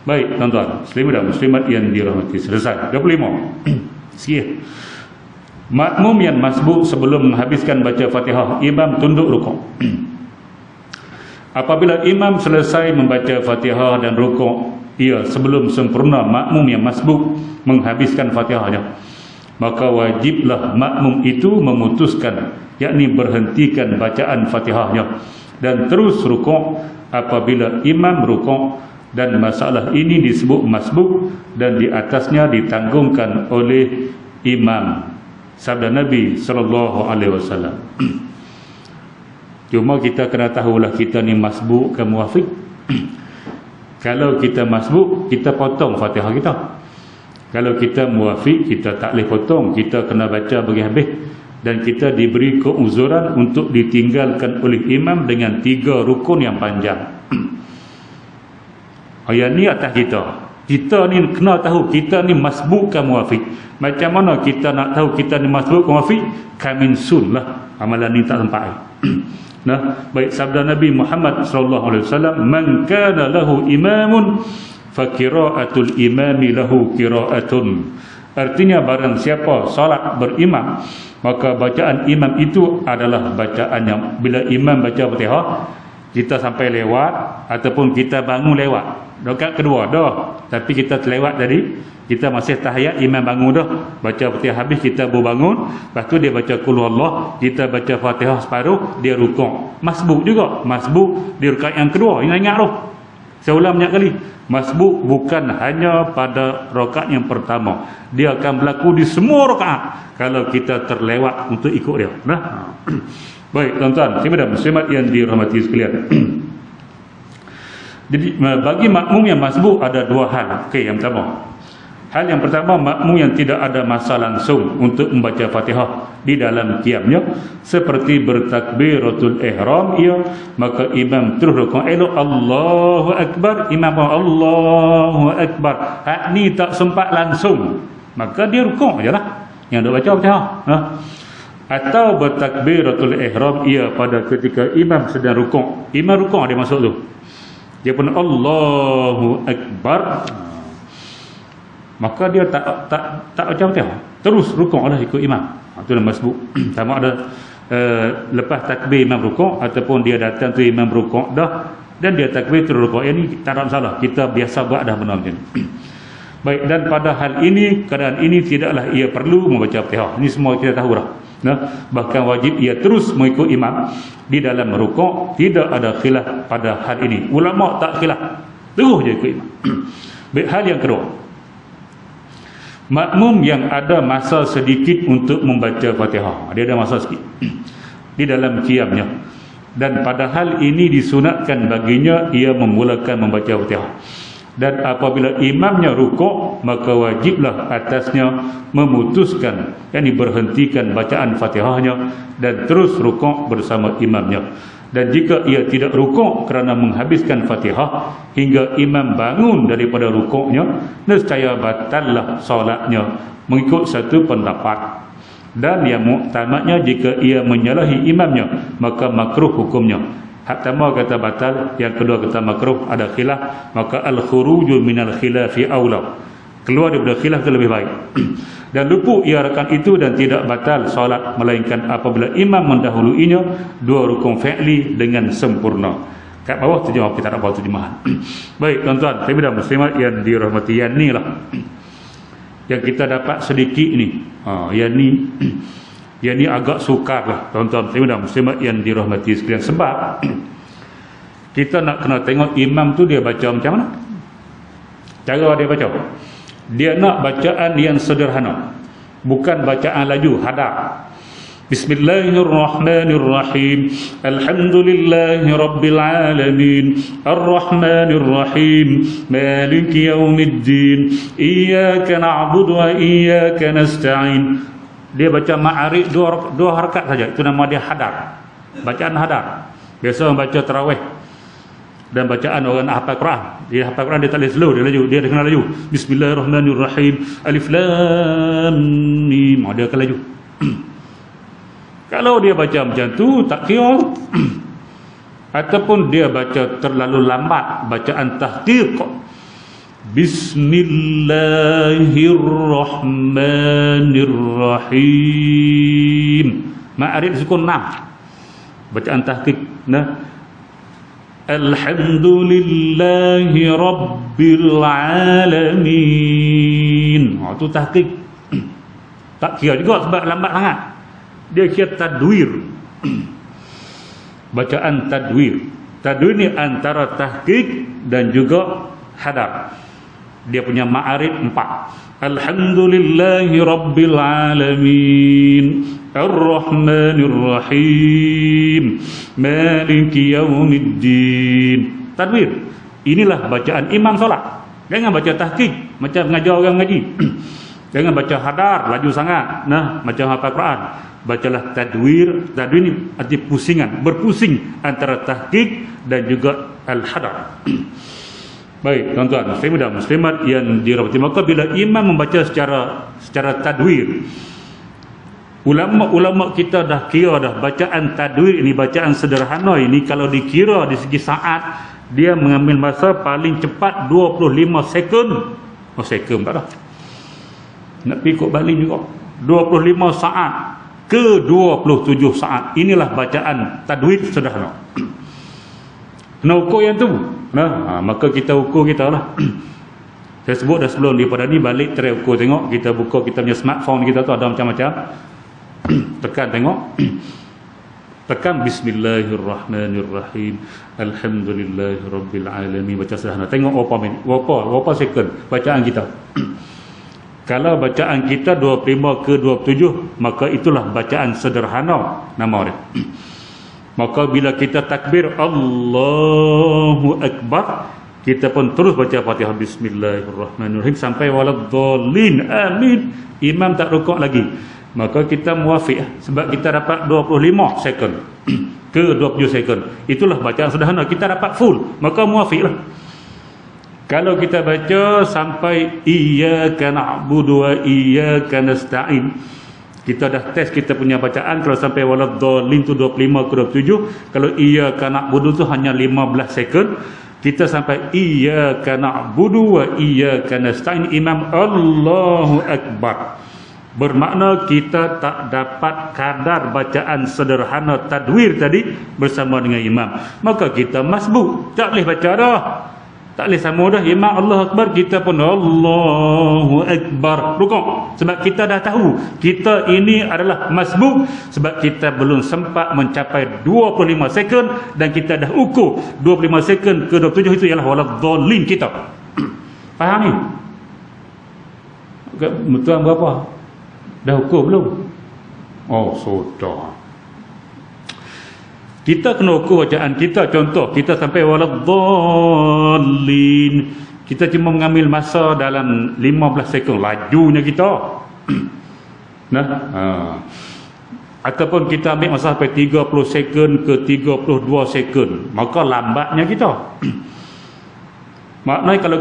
[SPEAKER 1] Baik tuan-tuan, muslimin dan muslimat yang dirahmati, selesai. 25. Sikit. Makmum yang masbuk sebelum menghabiskan baca Fatihah, imam tunduk rukuk. Apabila imam selesai membaca Fatihah dan rukuk, sebelum sempurna makmum yang masbuk menghabiskan Fatihahnya, maka wajiblah makmum itu memutuskan, yakni berhentikan bacaan Fatihahnya dan terus rukuk apabila imam rukuk. Dan masalah ini disebut masbuk dan di atasnya ditanggungkan oleh imam. Sabda Nabi SAW. Cuma kita kena tahulah kita ni masbuk ke muwafiq. Kalau kita masbuk, kita potong Fatihah kita. Kalau kita muwafiq, kita tak boleh potong, kita kena baca bagi habis. Dan kita diberi keuzuran untuk ditinggalkan oleh imam dengan 3 rukun yang panjang. Ayat ni atas kita. Kita ni kena tahu kita ni masbuk ke muwafiq. Macam mana kita nak tahu kita ni masbuk ke muwafiq? Coming soon lah. Amalan ni tak sampai. Nah, baik sabda Nabi Muhammad sallallahu alaihi wasallam, "Man kana lahu imamun fa qira'atul imami lahu qira'atun." Artinya barang siapa solat berimam, maka bacaan imam itu adalah bacaan yang bila imam baca Fatihah, kita sampai lewat ataupun kita bangun lewat rakaat kedua dah, tapi kita terlewat tadi, kita masih tahiyat, imam bangun dah, baca Fatihah habis, kita baru bangun, lepas tu dia baca qul huwallah, kita baca Fatihah separuh, dia rukuk. Masbuk juga, masbuk di rakaat yang kedua. Ingat tu, saya ulang banyak kali, masbuk bukan hanya pada rakaat yang pertama, dia akan berlaku di semua rakaat kalau kita terlewat untuk ikut dia. Nah, baik tuan-tuan dan muslimat yang dirahmati sekalian. Jadi bagi makmum yang masbuk ada dua hal. Okey, yang pertama, hal yang pertama, makmum yang tidak ada masa langsung untuk membaca Fatihah di dalam qiyamnya, seperti bertakbiratul ihram, maka imam terus rukuk, Allahu akbar, imam Allahu akbar, hak ni tak sempat langsung, maka dia rukuk ajalah yang dak baca Fatihah. Atau bertakbiratul ihram pada ketika imam sedang rukuk, imam rukuk dia masuk tu, dia pun Allahu akbar, maka dia tak baca Fatihah, terus rukuklah ikut imam. Itu nama masbuk. Sama ada lepas takbir imam rukuk ataupun dia datang tu imam rukuk dah dan dia takbir terus rukuk. Ini tak ada masalah, kita biasa buat dah benar macam ni. Baik, dan pada hal ini, keadaan ini tidaklah ia perlu membaca Fatihah. Ini semua kita tahu dah. Nah, bahkan wajib ia terus mengikut imam di dalam rukuk, tidak ada khilaf pada hal ini. Ulama tak khilaf, terus je ikut imam. Baik, hal yang kedua, makmum yang ada masa sedikit untuk membaca Fatihah, dia ada masa sikit di dalam qiyamnya, dan pada hal ini disunatkan baginya ia memulakan membaca Fatihah. Dan apabila imamnya rukuk, maka wajiblah atasnya memutuskan, yakni berhentikan bacaan Fatihahnya dan terus rukuk bersama imamnya. Dan jika ia tidak rukuk kerana menghabiskan Fatihah hingga imam bangun daripada rukuknya, nescaya batallah solatnya mengikut satu pendapat. Dan yang muktamadnya, jika ia menyalahi imamnya, maka makruh hukumnya. Hak pertama kata batal, yang kedua kata makruh, ada khilaf, maka al-khuruju minal khilafi aula, keluar daripada khilaf itu lebih baik. Dan luput ia akan itu dan tidak batal solat, melainkan apabila imam mendahuluinya dua rukun fi'li dengan sempurna. Kat bawah terjemah, kita tak bawah terjemahan. Baik tuan-tuan dan muslimat yang dirahmati, yang ni lah yang kita dapat sedikit ni. Yang ni agak sukar lah tuan-tuan dan muslimat yang dirahmati sekalian, sebab kita nak kena tengok imam tu dia baca macam mana, cara dia baca. Dia nak bacaan yang sederhana, bukan bacaan laju, hadar. Bismillahirrahmanirrahim, Alhamdulillahi Rabbil Alamin, Ar-Rahmanirrahim, Maliki Yawmiddin, Iyyaka na'budu wa iyyaka nasta'in. Dia baca ma'arif dua harakat saja, itu nama dia hadar, bacaan hadar. Biasa orang baca tarawih dan bacaan orang hafal Quran, dia hafal Quran dia tak boleh slow, dia laju, dia kena laju. Bismillahirrahmanirrahim, Alif Lam Mim, dia akan laju. Kalau dia baca macam tu tak kira. Ataupun dia baca terlalu lambat, bacaan tahqiq, Bismillahirrahmanirrahim, ma'arif sukun 6, bacaan tahqiq. Nah, Alhamdulillahi Rabbil Alamin, itu tahqiq. Tak kira juga sebab lambat sangat. Dia kira tadwir, bacaan tadwir. Tadwir ni antara tahqiq dan juga hadar. Dia punya ma'arif 4. Alhamdulillahi Rabbil Alamin, Ar-Rahmanir-Rahim, Maliki Yawmiddin. Tadwir. Inilah bacaan imam solat. Jangan baca tahqiq macam mengajar orang ngaji. Jangan baca hadar, laju sangat. Nah, macam hafal Quran. Bacalah tadwir. Tadwir ni arti pusingan, berpusing antara tahqiq dan juga al-hadar. Baik, tuan-tuan dan muslimat yang dirahmati, maka bila imam membaca secara tadwir, Ulama-ulama kita dah kira dah bacaan tadwir ini, bacaan sederhana ini, kalau dikira di segi saat, dia mengambil masa paling cepat 25 sekon. Oh, sekon tak dah. Nak pikuk balik juga. 25 saat ke 27 saat. Inilah bacaan tadwir sederhana. Kena ukur yang tu. Maka kita ukur kita lah. Saya sebut dah sebelum daripada ni, balik try ukur tengok. Kita buka kita punya smartphone kita tu, ada macam-macam. Tekan tengok. Tekan bismillahirrahmanirrahim, alhamdulillahirabbilalamin, baca sederhana. Tengok berapa second bacaan kita. Kalau bacaan kita 25 ke 27, maka itulah bacaan sederhana nama dia. Maka bila kita takbir Allahu Akbar, kita pun terus baca Fatihah bismillahirrahmanirrahim sampai waladdallin amin. Imam tak rukuk lagi, maka kita muafiq, sebab kita dapat 25 second ke 27 second. Itulah bacaan sederhana, kita dapat full, maka muafiq lah. Kalau kita baca sampai iyyaka na'budu wa iyyaka nasta'in, kita dah test kita punya bacaan. Kalau sampai waladdallin tu 25 ke 27, kalau iyyaka na'budu tu hanya 15 second. Kita sampai iyyaka na'budu wa iyyaka nasta'in, imam Allahu Akbar, bermakna kita tak dapat kadar bacaan sederhana tadwir tadi bersama dengan imam, maka kita masbuk, tak boleh baca dah, tak boleh sama dah. Imam Allah Akbar, kita pun Allahu Akbar, rukuk. Sebab kita dah tahu kita ini adalah masbuk, sebab kita belum sempat mencapai 25 second, dan kita dah ukur 25 second ke 27 itu ialah waladdallin kita. Faham ni? Tuan berapa? Dah ukur belum? Oh, sudah. Kita kena ukur bacaan kita. Contoh, kita sampai waladdallin, kita cuma mengambil masa dalam 15 sekon, lajunya kita. Ataupun kita ambil masa sampai 30 sekon ke 32 sekon, maka lambatnya kita. Maknanya kalau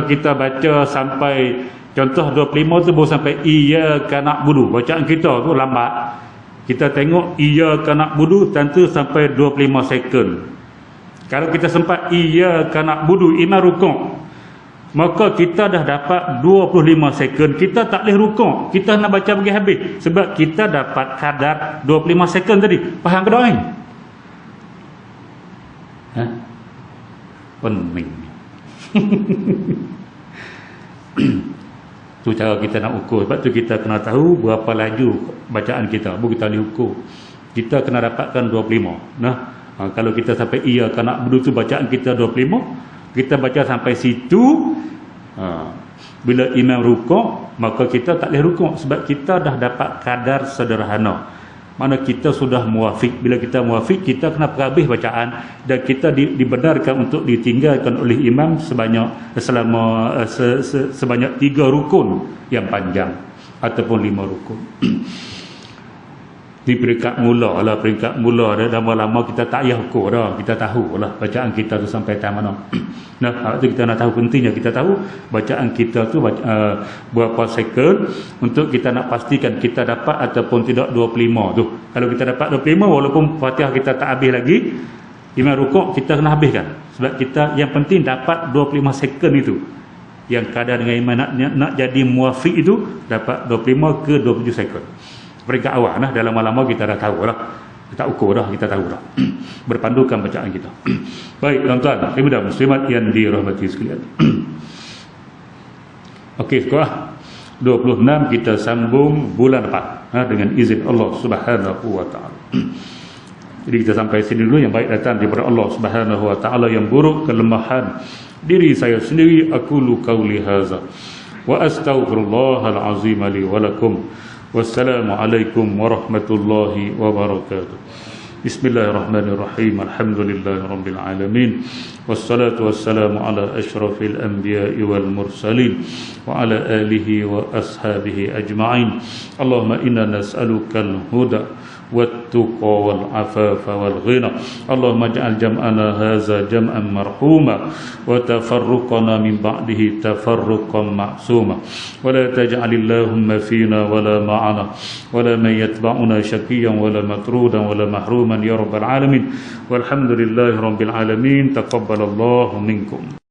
[SPEAKER 1] kita baca sampai contoh 25 tu baru sampai iyyaka na'budu, bacaan kita tu lambat. Kita tengok iyyaka na'budu tentu sampai 25 sekon. Kalau kita sempat iyyaka na'budu, imam rukuk, maka kita dah dapat 25 sekon. Kita tak boleh rukuk, kita nak baca pergi habis, sebab kita dapat kadar 25 sekon tadi. Faham ke tak ni? Pening. Tu cara kita nak ukur. Sebab tu kita kena tahu berapa laju bacaan kita, baru kita boleh ukur. Kita kena dapatkan 25. Kalau kita sampai iyyaka na'budu tu bacaan kita 25, kita baca sampai situ, bila imam rukuk, maka kita tak boleh rukuk, sebab kita dah dapat kadar sederhana. Mana kita sudah muafiq. Bila kita muafiq, kita kena perhabis bacaan, dan kita dibenarkan untuk ditinggalkan oleh imam sebanyak 3 rukun yang panjang ataupun 5 rukun. Di peringkat mula lah, lama-lama kita tak payah ukur dah, kita tahu lah bacaan kita tu sampai tahap mana. Itu kita nak tahu, pentingnya kita tahu bacaan kita tu berapa sekon, untuk kita nak pastikan kita dapat ataupun tidak 25 tu. Kalau kita dapat 25, walaupun Fatihah kita tak habis lagi, imam rukuk kita kena habiskan, sebab kita yang penting dapat 25 sekon itu. Yang kadar dengan imam nak jadi muafiq itu dapat 25 ke 27 sekon. Peringkat awal lah, dalam lama-lama kita dah tahu lah, kita ukur dah, kita tahu dah. Berpandukan bacaan kita. Baik tuan-tuan, ibu dan muslimat yang dirahmati sekalian. Okey, sekolah 26 kita sambung bulan depan, dengan izin Allah Subhanahu wa taala. Jadi kita sampai sini dulu. Yang baik datang daripada Allah Subhanahu wa taala, yang buruk kelemahan diri saya sendiri. Aqulu qauli hadza wa astaghfirullahal azim li wa lakum. Wassalamualaikum warahmatullahi wabarakatuh. Bismillahirrahmanirrahim. Alhamdulillahirabbil alamin. Wassalatu wassalamu ala asyrafil anbiya'i wal mursalin wa ala alihi wa ashabihi ajma'in. Allahumma inna nas'alukal huda والتقى والعفاف والغنى اللهم اجعل جمعنا هذا جمعا مرحوما وتفرقنا من بعده تفرقا معصوما ولا تجعل اللهم فينا ولا معنا ولا من يتبعنا شقيا ولا مطرودا ولا محروما يا رب العالمين والحمد لله رب العالمين تقبل الله منكم.